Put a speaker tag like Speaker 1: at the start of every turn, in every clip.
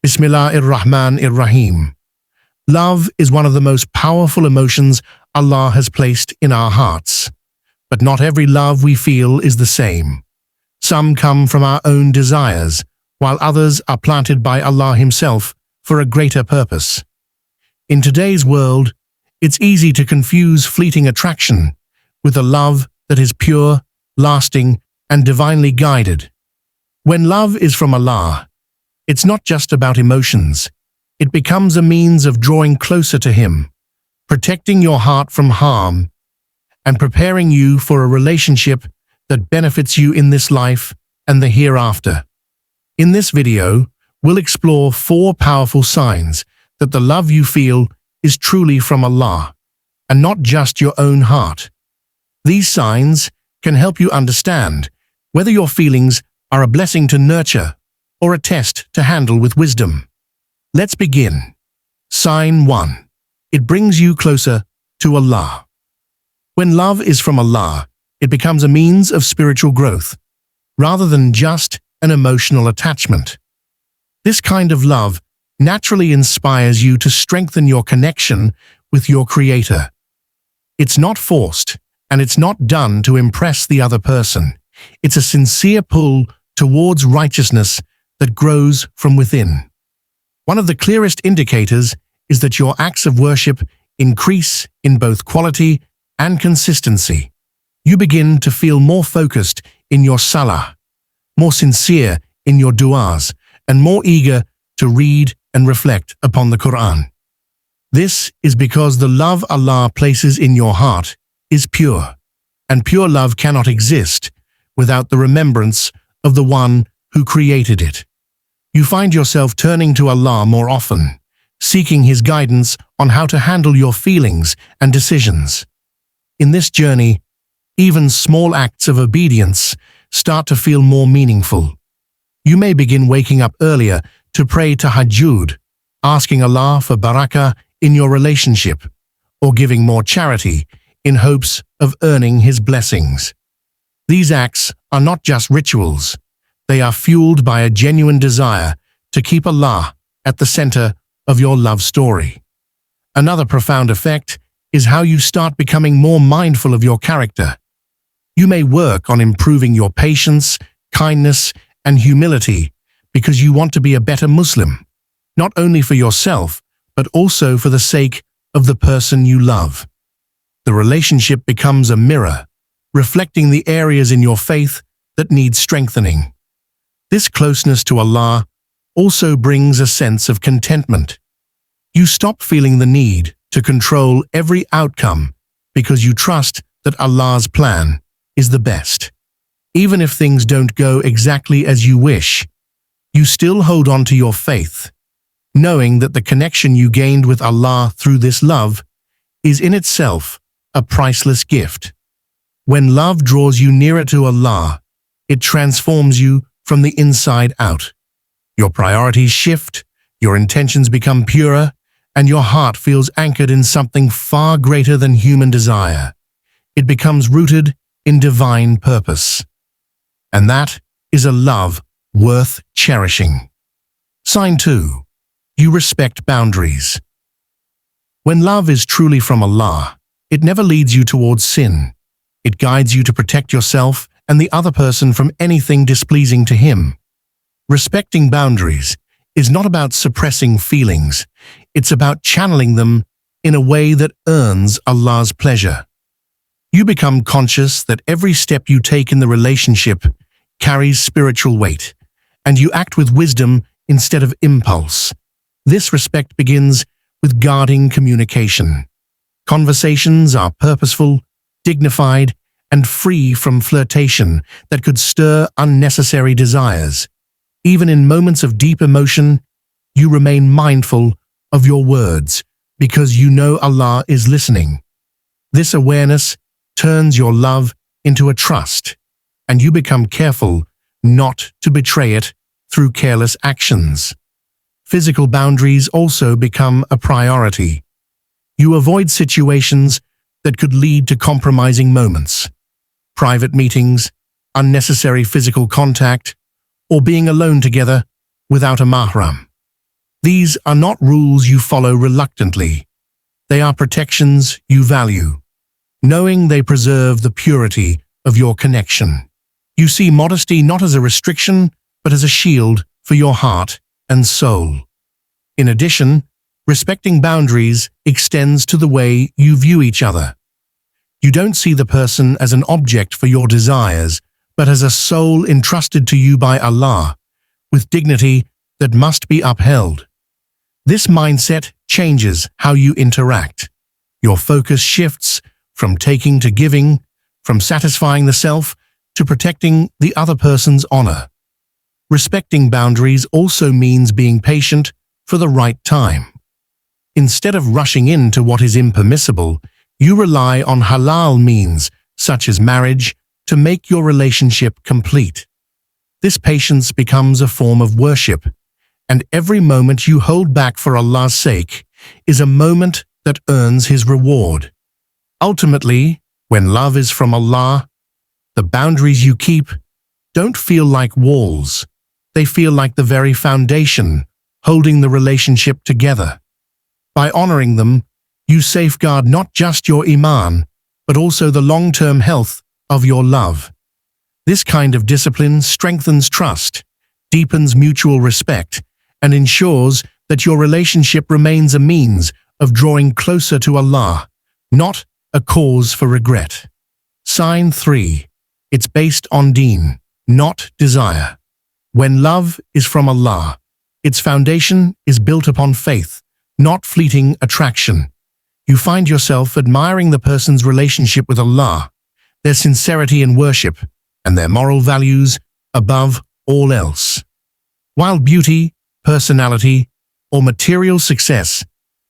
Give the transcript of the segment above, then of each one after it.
Speaker 1: Bismillahir-Rahmanir-Rahim. Love is one of the most powerful emotions Allah has placed in our hearts. But not every love we feel is the same. Some come from our own desires, while others are planted by Allah Himself for a greater purpose. In today's world, it's easy to confuse fleeting attraction with a love that is pure, lasting, and divinely guided. When love is from Allah, it's not just about emotions. It becomes a means of drawing closer to Him, protecting your heart from harm, and preparing you for a relationship that benefits you in this life and the hereafter. In this video, we'll explore 4 powerful signs that the love you feel is truly from Allah, and not just your own heart. These signs can help you understand whether your feelings are a blessing to nurture or a test to handle with wisdom. Let's begin. Sign 1. It brings you closer to Allah. When love is from Allah, it becomes a means of spiritual growth, rather than just an emotional attachment. This kind of love naturally inspires you to strengthen your connection with your Creator. It's not forced, and it's not done to impress the other person. It's a sincere pull towards righteousness that grows from within. One of the clearest indicators is that your acts of worship increase in both quality and consistency. You begin to feel more focused in your salah, more sincere in your du'as, and more eager to read and reflect upon the Qur'an. This is because the love Allah places in your heart is pure, and pure love cannot exist without the remembrance of the One who created it. You find yourself turning to Allah more often, seeking His guidance on how to handle your feelings and decisions. In this journey, even small acts of obedience start to feel more meaningful. You may begin waking up earlier to pray tahajjud, asking Allah for barakah in your relationship, or giving more charity in hopes of earning His blessings. These acts are not just rituals. They are fueled by a genuine desire to keep Allah at the center of your love story. Another profound effect is how you start becoming more mindful of your character. You may work on improving your patience, kindness, and humility because you want to be a better Muslim, not only for yourself, but also for the sake of the person you love. The relationship becomes a mirror, reflecting the areas in your faith that need strengthening. This closeness to Allah also brings a sense of contentment. You stop feeling the need to control every outcome because you trust that Allah's plan is the best. Even if things don't go exactly as you wish, you still hold on to your faith, knowing that the connection you gained with Allah through this love is in itself a priceless gift. When love draws you nearer to Allah, it transforms you from the inside out. Your priorities shift, your intentions become purer, and your heart feels anchored in something far greater than human desire. It becomes rooted in divine purpose. And that is a love worth cherishing. Sign 2. You respect boundaries. When love is truly from Allah, it never leads you towards sin. It guides you to protect yourself and the other person from anything displeasing to Him. Respecting boundaries is not about suppressing feelings. It's about channeling them in a way that earns Allah's pleasure. You become conscious that every step you take in the relationship carries spiritual weight, and you act with wisdom instead of impulse. This respect begins with guarding communication. Conversations are purposeful, dignified, and free from flirtation that could stir unnecessary desires. Even in moments of deep emotion, you remain mindful of your words because you know Allah is listening. This awareness turns your love into a trust, and you become careful not to betray it through careless actions. Physical boundaries also become a priority. You avoid situations that could lead to compromising moments. Private meetings, unnecessary physical contact, or being alone together without a mahram. These are not rules you follow reluctantly. They are protections you value, knowing they preserve the purity of your connection. You see modesty not as a restriction, but as a shield for your heart and soul. In addition, respecting boundaries extends to the way you view each other. You don't see the person as an object for your desires, but as a soul entrusted to you by Allah, with dignity that must be upheld. This mindset changes how you interact. Your focus shifts from taking to giving, from satisfying the self to protecting the other person's honor. Respecting boundaries also means being patient for the right time. Instead of rushing into what is impermissible, you rely on halal means, such as marriage, to make your relationship complete. This patience becomes a form of worship, and every moment you hold back for Allah's sake is a moment that earns His reward. Ultimately, when love is from Allah, the boundaries you keep don't feel like walls. They feel like the very foundation holding the relationship together. By honoring them, you safeguard not just your iman, but also the long-term health of your love. This kind of discipline strengthens trust, deepens mutual respect, and ensures that your relationship remains a means of drawing closer to Allah, not a cause for regret. Sign 3. It's based on deen, not desire. When love is from Allah, its foundation is built upon faith, not fleeting attraction. You find yourself admiring the person's relationship with Allah, their sincerity in worship, and their moral values above all else. While beauty, personality, or material success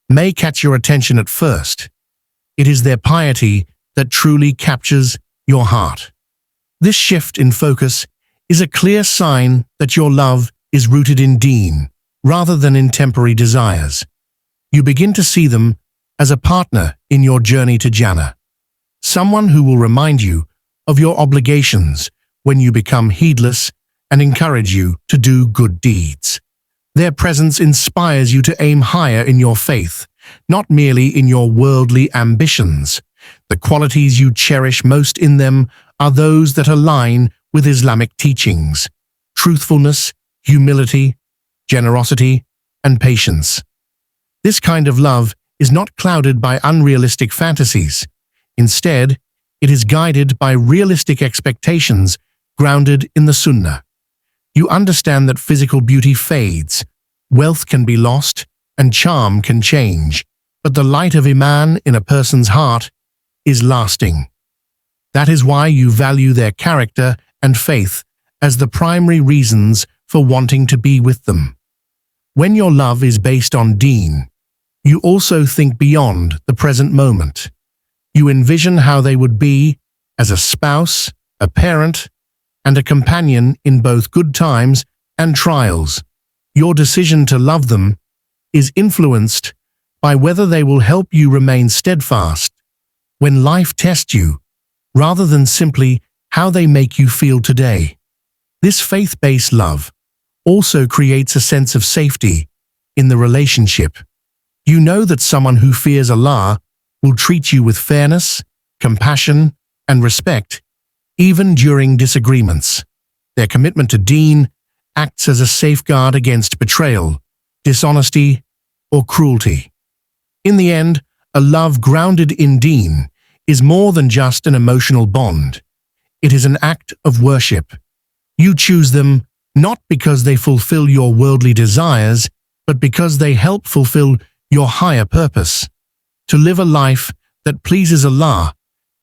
Speaker 1: may catch your attention at first, it is their piety that truly captures your heart. This shift in focus is a clear sign that your love is rooted in deen, rather than in temporary desires. You begin to see them as a partner in your journey to Jannah, someone who will remind you of your obligations when you become heedless and encourage you to do good deeds. Their presence inspires you to aim higher in your faith, not merely in your worldly ambitions. The qualities you cherish most in them are those that align with Islamic teachings: truthfulness, humility, generosity, and patience. This kind of love is not clouded by unrealistic fantasies. Instead, it is guided by realistic expectations grounded in the Sunnah. You understand that physical beauty fades, wealth can be lost, and charm can change, but the light of iman in a person's heart is lasting. That is why you value their character and faith as the primary reasons for wanting to be with them. When your love is based on deen, you also think beyond the present moment. You envision how they would be as a spouse, a parent, and a companion in both good times and trials. Your decision to love them is influenced by whether they will help you remain steadfast when life tests you, rather than simply how they make you feel today. This faith-based love also creates a sense of safety in the relationship. You know that someone who fears Allah will treat you with fairness, compassion, and respect, even during disagreements. Their commitment to deen acts as a safeguard against betrayal, dishonesty, or cruelty. In the end, a love grounded in deen is more than just an emotional bond. It is an act of worship. You choose them not because they fulfill your worldly desires, but because they help fulfill your higher purpose, to live a life that pleases Allah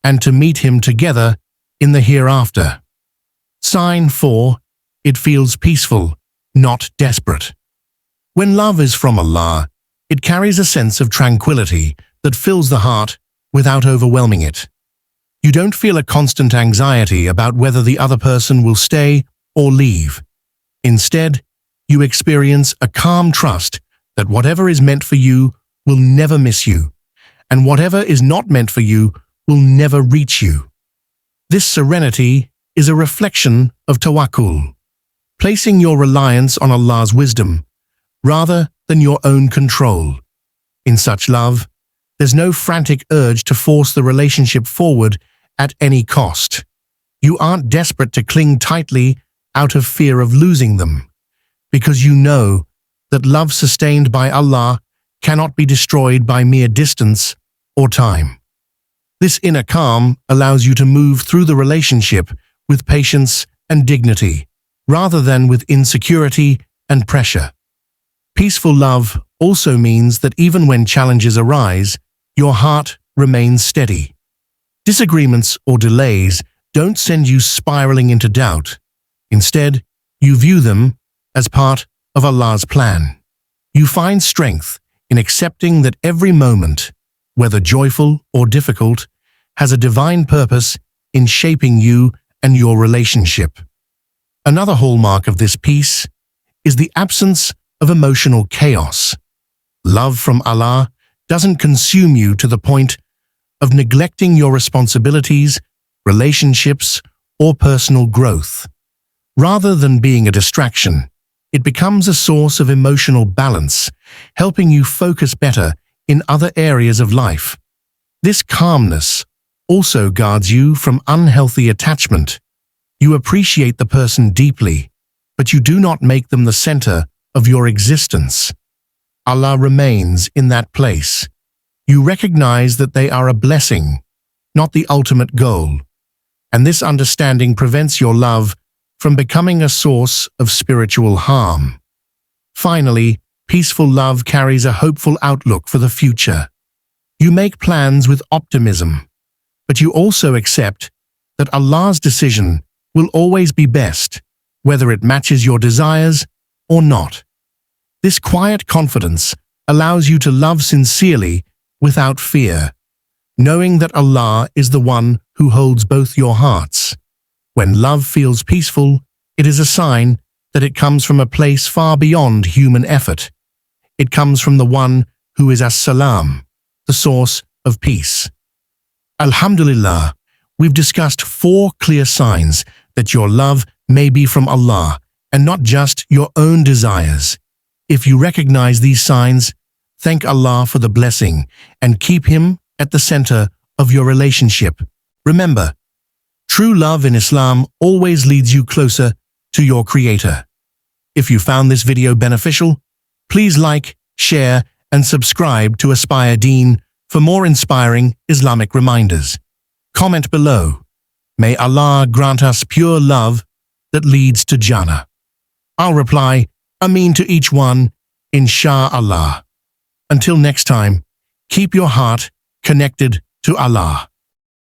Speaker 1: and to meet Him together in the hereafter. Sign 4. It feels peaceful, not desperate. When love is from Allah, it carries a sense of tranquility that fills the heart without overwhelming it. You don't feel a constant anxiety about whether the other person will stay or leave. Instead, you experience a calm trust that whatever is meant for you will never miss you, and whatever is not meant for you will never reach you. This serenity is a reflection of tawakkul, placing your reliance on Allah's wisdom rather than your own control. In such love, there's no frantic urge to force the relationship forward at any cost. You aren't desperate to cling tightly out of fear of losing them, because you know that love sustained by Allah cannot be destroyed by mere distance or time. This inner calm allows you to move through the relationship with patience and dignity, rather than with insecurity and pressure. Peaceful love also means that even when challenges arise, your heart remains steady. Disagreements or delays don't send you spiraling into doubt. Instead, you view them as part of Allah's plan. You find strength in accepting that every moment, whether joyful or difficult, has a divine purpose in shaping you and your relationship. Another hallmark of this peace is the absence of emotional chaos. Love from Allah doesn't consume you to the point of neglecting your responsibilities, relationships, or personal growth. Rather than being a distraction, it becomes a source of emotional balance, helping you focus better in other areas of life. This calmness also guards you from unhealthy attachment. You appreciate the person deeply, but you do not make them the center of your existence. Allah remains in that place. You recognize that they are a blessing, not the ultimate goal, and this understanding prevents your love from becoming a source of spiritual harm. Finally, peaceful love carries a hopeful outlook for the future. You make plans with optimism, but you also accept that Allah's decision will always be best, whether it matches your desires or not. This quiet confidence allows you to love sincerely without fear, knowing that Allah is the one who holds both your hearts. When love feels peaceful, it is a sign that it comes from a place far beyond human effort. It comes from the one who is As-Salam, the source of peace. Alhamdulillah, we've discussed 4 clear signs that your love may be from Allah and not just your own desires. If you recognize these signs, thank Allah for the blessing and keep Him at the center of your relationship. Remember, true love in Islam always leads you closer to your Creator. If you found this video beneficial, please like, share, and subscribe to Aspire Deen for more inspiring Islamic reminders. Comment below. May Allah grant us pure love that leads to Jannah. I'll reply, Ameen to each one, Insha'Allah. Until next time, keep your heart connected to Allah.